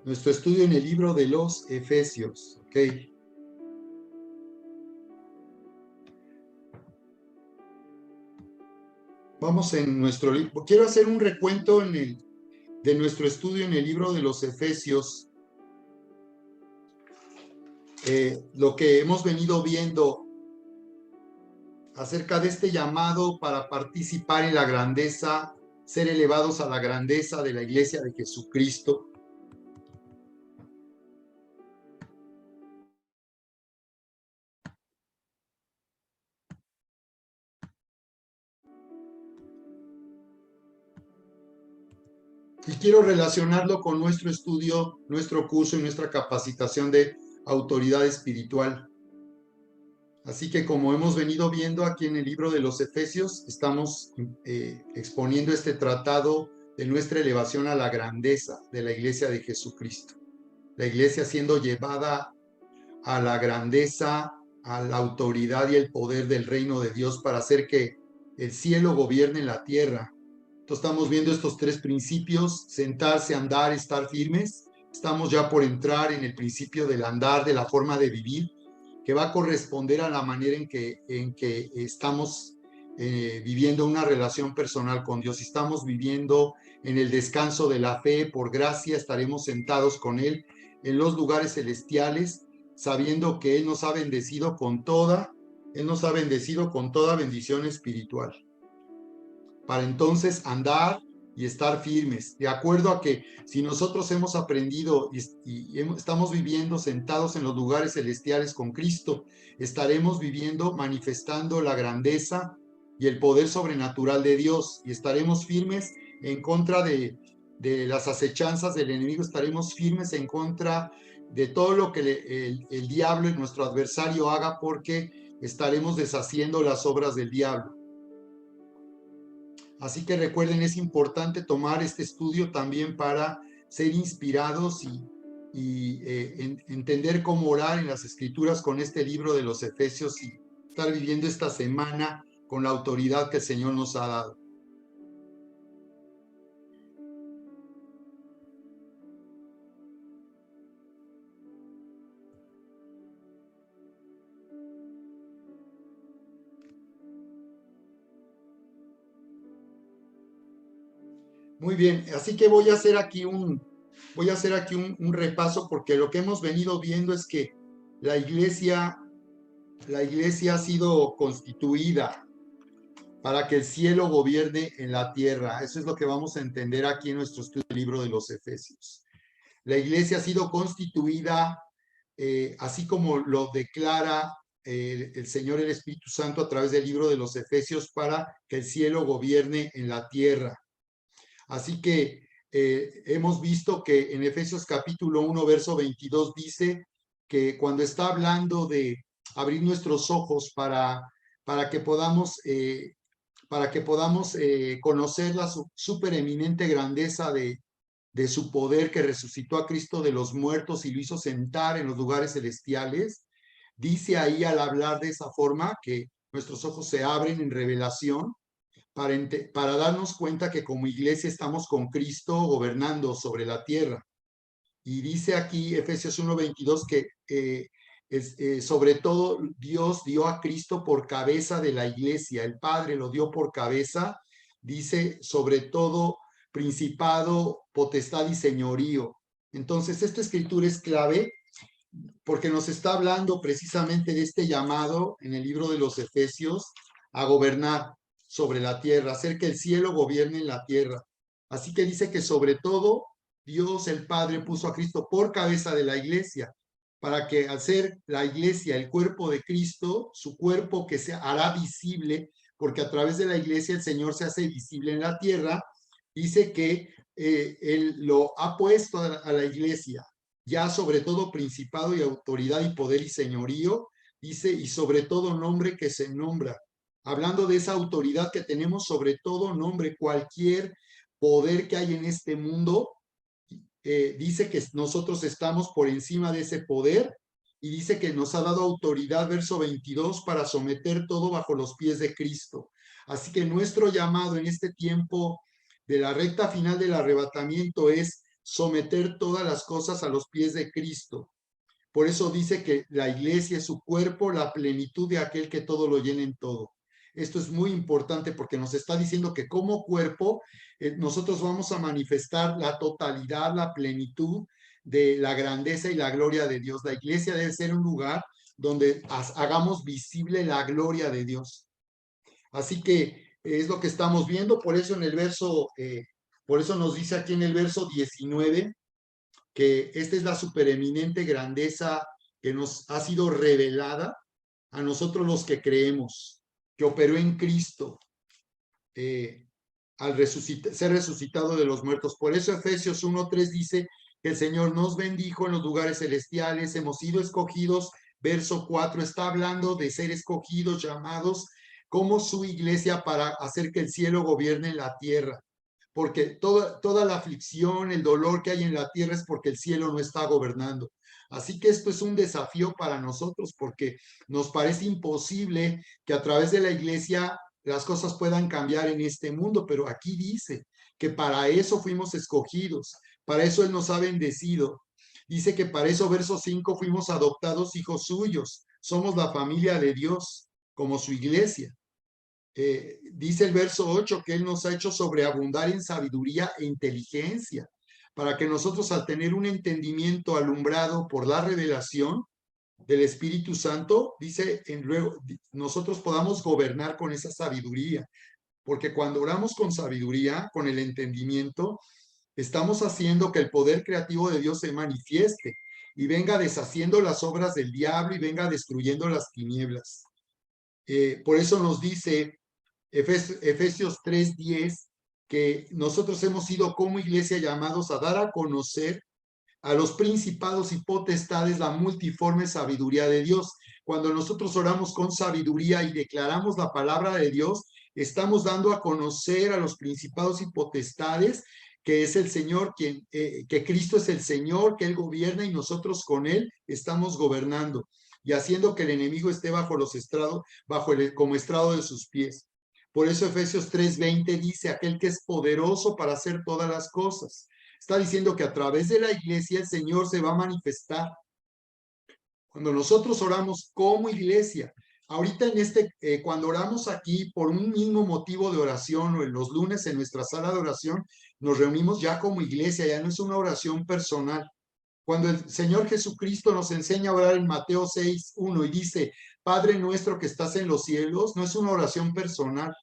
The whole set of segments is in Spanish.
Nuestro estudio en el libro de los Efesios. ¿Ok? Vamos en nuestro libro. Quiero hacer un recuento de nuestro estudio en el libro de los Efesios. Lo que hemos venido viendo acerca de este llamado para participar en la grandeza, ser elevados a la grandeza de la iglesia de Jesucristo. Y quiero relacionarlo con nuestro estudio, nuestro curso y nuestra capacitación de autoridad espiritual. Así que como hemos venido viendo aquí en el libro de los Efesios, estamos exponiendo este tratado de nuestra elevación a la grandeza de la iglesia de Jesucristo. La iglesia siendo llevada a la grandeza, a la autoridad y el poder del reino de Dios para hacer que el cielo gobierne la tierra. Entonces estamos viendo estos tres principios: sentarse, andar, estar firmes. Estamos ya por entrar en el principio del andar, de la forma de vivir, que va a corresponder a la manera en que estamos viviendo una relación personal con Dios. Si estamos viviendo en el descanso de la fe, por gracia estaremos sentados con Él en los lugares celestiales, sabiendo que Él nos ha bendecido con toda bendición espiritual, para entonces andar y estar firmes, de acuerdo a que si nosotros hemos aprendido y estamos viviendo sentados en los lugares celestiales con Cristo, estaremos viviendo, manifestando la grandeza y el poder sobrenatural de Dios, y estaremos firmes en contra de las acechanzas del enemigo, estaremos firmes en contra de todo lo que el diablo y nuestro adversario haga, porque estaremos deshaciendo las obras del diablo. Así que recuerden, es importante tomar este estudio también para ser inspirados y entender cómo orar en las Escrituras con este libro de los Efesios y estar viviendo esta semana con la autoridad que el Señor nos ha dado. Muy bien, así que voy a hacer aquí un repaso, porque lo que hemos venido viendo es que la iglesia ha sido constituida para que el cielo gobierne en la tierra. Eso es lo que vamos a entender aquí en nuestro estudio del libro de los Efesios. La iglesia ha sido constituida, así como lo declara el Señor, el Espíritu Santo, a través del libro de los Efesios, para que el cielo gobierne en la tierra. Así que hemos visto que en Efesios capítulo 1, verso 22 dice que cuando está hablando de abrir nuestros ojos para que podamos conocer la supereminente grandeza de su poder, que resucitó a Cristo de los muertos y lo hizo sentar en los lugares celestiales. Dice ahí, al hablar de esa forma, que nuestros ojos se abren en revelación para darnos cuenta que como iglesia estamos con Cristo gobernando sobre la tierra. Y dice aquí Efesios 1:22 que sobre todo Dios dio a Cristo por cabeza de la iglesia, el Padre lo dio por cabeza, dice sobre todo principado, potestad y señorío. Entonces esta escritura es clave porque nos está hablando precisamente de este llamado en el libro de los Efesios a gobernar sobre la tierra, hacer que el cielo gobierne en la tierra. Así que dice que sobre todo Dios el Padre puso a Cristo por cabeza de la iglesia, para que al ser la iglesia el cuerpo de Cristo, su cuerpo que se hará visible, porque a través de la iglesia el Señor se hace visible en la tierra, dice que Él lo ha puesto a la iglesia ya sobre todo principado y autoridad y poder y señorío, dice, y sobre todo nombre que se nombra. Hablando de esa autoridad que tenemos sobre todo nombre, cualquier poder que hay en este mundo, dice que nosotros estamos por encima de ese poder, y dice que nos ha dado autoridad, verso 22, para someter todo bajo los pies de Cristo. Así que nuestro llamado en este tiempo de la recta final del arrebatamiento es someter todas las cosas a los pies de Cristo. Por eso dice que la iglesia es su cuerpo, la plenitud de aquel que todo lo llena en todo. Esto es muy importante porque nos está diciendo que como cuerpo nosotros vamos a manifestar la totalidad, la plenitud de la grandeza y la gloria de Dios. La iglesia debe ser un lugar donde hagamos visible la gloria de Dios. Así que es lo que estamos viendo, por eso en el verso, por eso nos dice aquí en el verso 19, que esta es la supereminente grandeza que nos ha sido revelada a nosotros los que creemos, que operó en Cristo al ser resucitado de los muertos. Por eso Efesios 1:3 dice que el Señor nos bendijo en los lugares celestiales, hemos sido escogidos. Verso 4 está hablando de ser escogidos, llamados como su iglesia para hacer que el cielo gobierne en la tierra. Porque toda la aflicción, el dolor que hay en la tierra es porque el cielo no está gobernando. Así que esto es un desafío para nosotros porque nos parece imposible que a través de la iglesia las cosas puedan cambiar en este mundo, pero aquí dice que para eso fuimos escogidos, para eso Él nos ha bendecido. Dice que para eso, verso 5, fuimos adoptados hijos suyos, somos la familia de Dios, como su iglesia. Dice el verso 8 que Él nos ha hecho sobreabundar en sabiduría e inteligencia, para que nosotros al tener un entendimiento alumbrado por la revelación del Espíritu Santo, dice luego, nosotros podamos gobernar con esa sabiduría, porque cuando oramos con sabiduría, con el entendimiento, estamos haciendo que el poder creativo de Dios se manifieste y venga deshaciendo las obras del diablo y venga destruyendo las tinieblas. Por eso nos dice Efesios 3:10, que nosotros hemos sido como iglesia llamados a dar a conocer a los principados y potestades la multiforme sabiduría de Dios. Cuando nosotros oramos con sabiduría y declaramos la palabra de Dios, estamos dando a conocer a los principados y potestades que es el Señor, que Cristo es el Señor, que Él gobierna y nosotros con Él estamos gobernando y haciendo que el enemigo esté bajo los estrados, como estrado de sus pies. Por eso Efesios 3:20 dice, aquel que es poderoso para hacer todas las cosas. Está diciendo que a través de la iglesia el Señor se va a manifestar. Cuando nosotros oramos como iglesia, ahorita cuando oramos aquí por un mismo motivo de oración o en los lunes en nuestra sala de oración, nos reunimos ya como iglesia, ya no es una oración personal. Cuando el Señor Jesucristo nos enseña a orar en Mateo 6:1 y dice, Padre nuestro que estás en los cielos, no es una oración personal,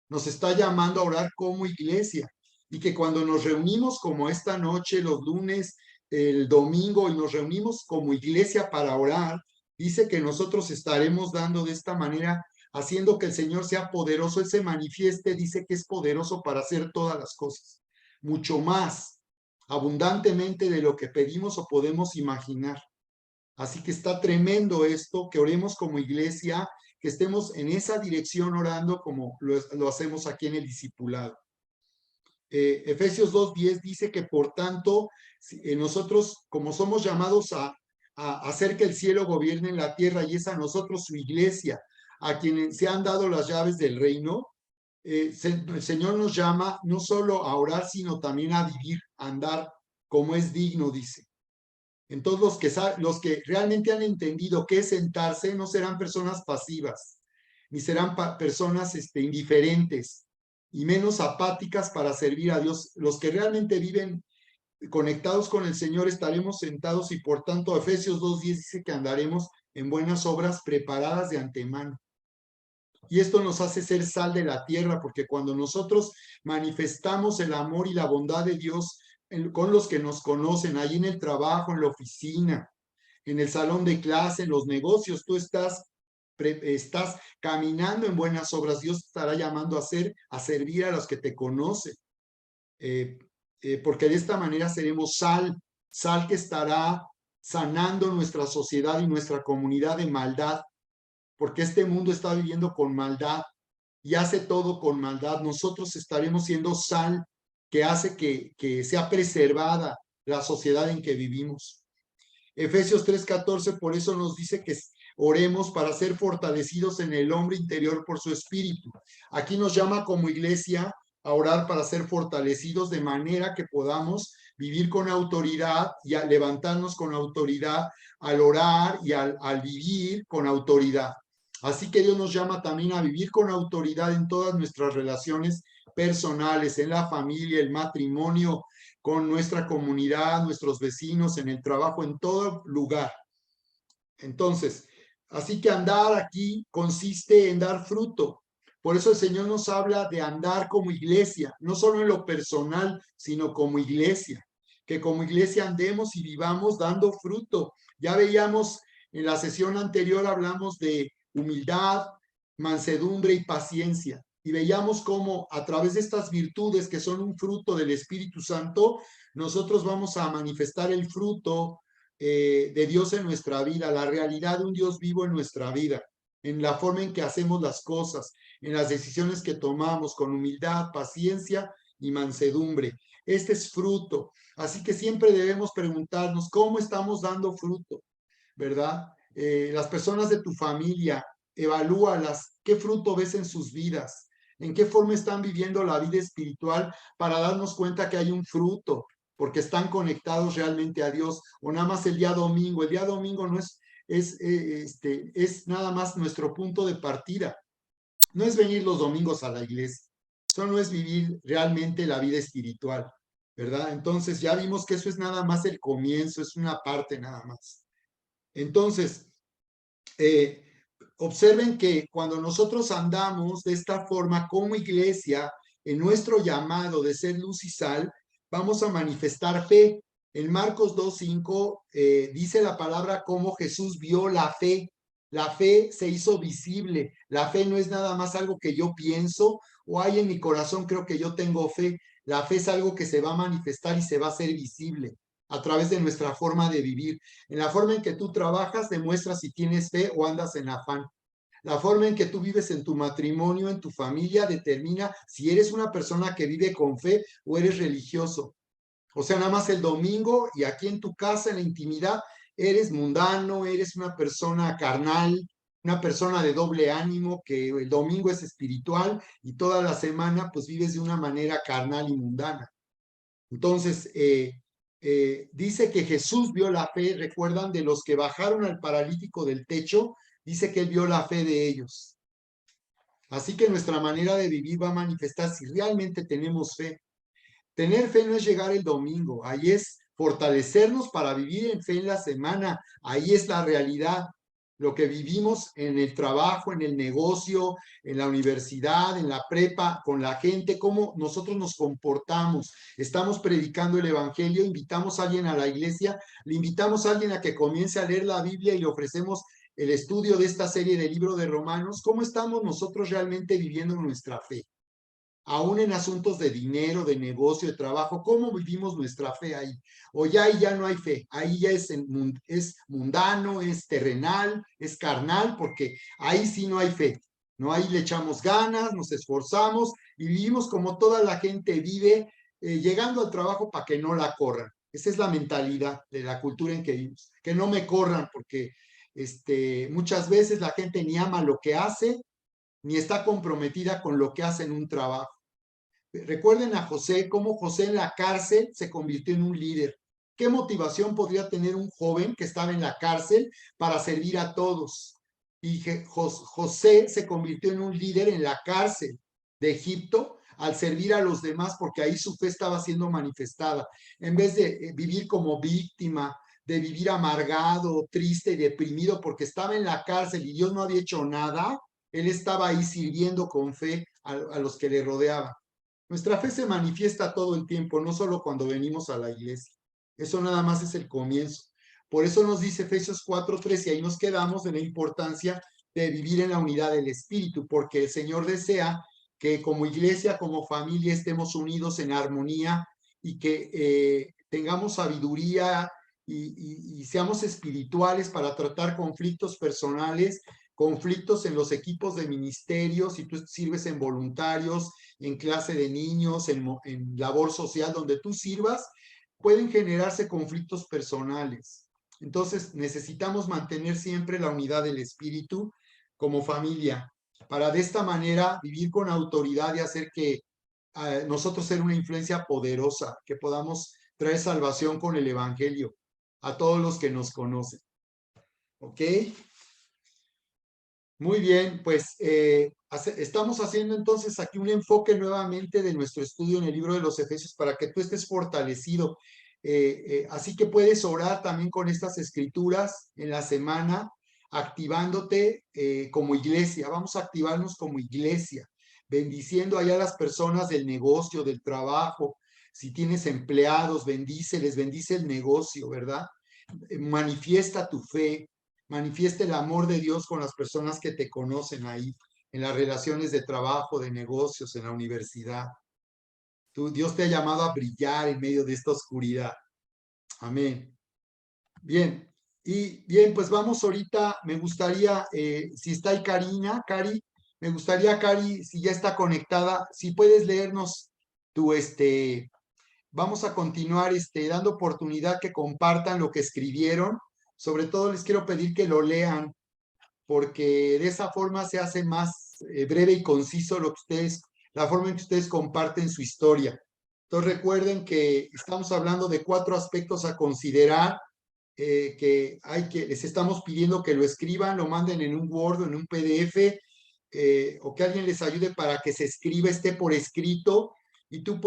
nos está llamando a orar como iglesia y que cuando nos reunimos como esta noche, los lunes, el domingo y nos reunimos como iglesia para orar, dice que nosotros estaremos dando de esta manera, haciendo que el Señor sea poderoso, Él se manifieste, dice que es poderoso para hacer todas las cosas, mucho más abundantemente de lo que pedimos o podemos imaginar. Así que está tremendo esto, que oremos como iglesia, que estemos en esa dirección orando como lo hacemos aquí en el discipulado. Efesios 2:10 dice que por tanto nosotros como somos llamados a hacer que el cielo gobierne en la tierra y es a nosotros su iglesia, a quienes se han dado las llaves del reino, el Señor nos llama no solo a orar, sino también a vivir, a andar como es digno, dice. Entonces los que realmente han entendido qué es sentarse no serán personas pasivas, ni serán personas indiferentes y menos apáticas para servir a Dios. Los que realmente viven conectados con el Señor estaremos sentados y por tanto Efesios 2:10 dice que andaremos en buenas obras preparadas de antemano. Y esto nos hace ser sal de la tierra, porque cuando nosotros manifestamos el amor y la bondad de Dios con los que nos conocen, ahí en el trabajo, en la oficina, en el salón de clase, en los negocios, tú estás caminando en buenas obras. Dios te estará llamando a servir a los que te conocen. Porque de esta manera seremos sal que estará sanando nuestra sociedad y nuestra comunidad de maldad, porque este mundo está viviendo con maldad y hace todo con maldad. Nosotros estaremos siendo sal que hace que sea preservada la sociedad en que vivimos. Efesios 3:14 por eso nos dice que oremos para ser fortalecidos en el hombre interior por su espíritu. Aquí nos llama como iglesia a orar para ser fortalecidos de manera que podamos vivir con autoridad y a levantarnos con autoridad al orar y al vivir con autoridad. Así que Dios nos llama también a vivir con autoridad en todas nuestras relaciones personales, en la familia, el matrimonio, con nuestra comunidad, nuestros vecinos, en el trabajo, en todo lugar. Entonces, así que andar aquí consiste en dar fruto. Por eso el Señor nos habla de andar como iglesia, no solo en lo personal, sino como iglesia. Que como iglesia andemos y vivamos dando fruto. Ya veíamos en la sesión anterior, hablamos de humildad, mansedumbre y paciencia. Y veíamos cómo a través de estas virtudes que son un fruto del Espíritu Santo, nosotros vamos a manifestar el fruto de Dios en nuestra vida, la realidad de un Dios vivo en nuestra vida, en la forma en que hacemos las cosas, en las decisiones que tomamos con humildad, paciencia y mansedumbre. Este es fruto. Así que siempre debemos preguntarnos cómo estamos dando fruto, ¿verdad? Las personas de tu familia, evalúalas, qué fruto ves en sus vidas, en qué forma están viviendo la vida espiritual para darnos cuenta que hay un fruto, porque están conectados realmente a Dios, o nada más el día domingo no es nada más nuestro punto de partida, no es venir los domingos a la iglesia, eso no es vivir realmente la vida espiritual, ¿verdad? Entonces ya vimos que eso es nada más el comienzo, es una parte nada más. Entonces, eh, observen que cuando nosotros andamos de esta forma como iglesia, en nuestro llamado de ser luz y sal, vamos a manifestar fe. En Marcos 2:5 dice la palabra cómo Jesús vio la fe. La fe se hizo visible. La fe no es nada más algo que yo pienso o hay en mi corazón, creo que yo tengo fe. La fe es algo que se va a manifestar y se va a hacer visible a través de nuestra forma de vivir. En la forma en que tú trabajas demuestra si tienes fe o andas en afán. La forma en que tú vives en tu matrimonio, en tu familia, determina si eres una persona que vive con fe o eres religioso. O sea, nada más el domingo y aquí en tu casa, en la intimidad, eres mundano, eres una persona carnal, una persona de doble ánimo, que el domingo es espiritual y toda la semana pues vives de una manera carnal y mundana. Entonces, dice que Jesús vio la fe, recuerdan, de los que bajaron al paralítico del techo, dice que él vio la fe de ellos. Así que nuestra manera de vivir va a manifestar si realmente tenemos fe. Tener fe no es llegar el domingo, ahí es fortalecernos para vivir en fe en la semana, ahí es la realidad, lo que vivimos en el trabajo, en el negocio, en la universidad, en la prepa, con la gente, cómo nosotros nos comportamos. Estamos predicando el evangelio, invitamos a alguien a la iglesia, le invitamos a alguien a que comience a leer la Biblia y le ofrecemos el estudio de esta serie del libro de Romanos. ¿Cómo estamos nosotros realmente viviendo nuestra fe? Aún en asuntos de dinero, de negocio, de trabajo, ¿cómo vivimos nuestra fe ahí? O ya ahí ya no hay fe, ahí ya es mundano, es terrenal, es carnal, porque ahí sí no hay fe, ¿no? Ahí le echamos ganas, nos esforzamos y vivimos como toda la gente vive, llegando al trabajo para que no la corran. Esa es la mentalidad de la cultura en que vivimos, que no me corran, porque muchas veces la gente ni ama lo que hace, ni está comprometida con lo que hace en un trabajo. Recuerden a José, cómo José en la cárcel se convirtió en un líder. ¿Qué motivación podría tener un joven que estaba en la cárcel para servir a todos? Y José se convirtió en un líder en la cárcel de Egipto al servir a los demás porque ahí su fe estaba siendo manifestada. En vez de vivir como víctima, de vivir amargado, triste y deprimido porque estaba en la cárcel y Dios no había hecho nada, él estaba ahí sirviendo con fe a los que le rodeaban. Nuestra fe se manifiesta todo el tiempo, no solo cuando venimos a la iglesia. Eso nada más es el comienzo. Por eso nos dice Efesios 4:13, y ahí nos quedamos en la importancia de vivir en la unidad del Espíritu, porque el Señor desea que como iglesia, como familia, estemos unidos en armonía y que tengamos sabiduría y seamos espirituales para tratar conflictos personales, conflictos en los equipos de ministerio, si tú sirves en voluntarios, en clase de niños, en labor social, donde tú sirvas, pueden generarse conflictos personales. Entonces, necesitamos mantener siempre la unidad del espíritu como familia, para de esta manera vivir con autoridad y hacer que nosotros ser una influencia poderosa, que podamos traer salvación con el Evangelio a todos los que nos conocen. ¿Ok? Muy bien, pues estamos haciendo entonces aquí un enfoque nuevamente de nuestro estudio en el libro de los Efesios para que tú estés fortalecido. Así que puedes orar también con estas escrituras en la semana, activándote como iglesia. Vamos a activarnos como iglesia, bendiciendo allá a las personas del negocio, del trabajo. Si tienes empleados, bendíceles, bendice el negocio, ¿verdad? Manifiesta tu fe, manifiesta el amor de Dios con las personas que te conocen ahí, en las relaciones de trabajo, de negocios, en la universidad. Dios te ha llamado a brillar en medio de esta oscuridad. Amén. Bien, y bien, pues vamos ahorita, me gustaría, si está ahí Cari, me gustaría, Cari, si ya está conectada, si puedes leernos tu, vamos a continuar dando oportunidad que compartan lo que escribieron. Sobre todo les quiero pedir que lo lean, porque de esa forma se hace más breve y conciso lo que ustedes, la forma en que ustedes comparten su historia. Entonces recuerden que estamos hablando de 4 aspectos a considerar, les estamos pidiendo que lo escriban, lo manden en un Word o en un PDF, o que alguien les ayude para que se escriba, esté por escrito, y tú puedes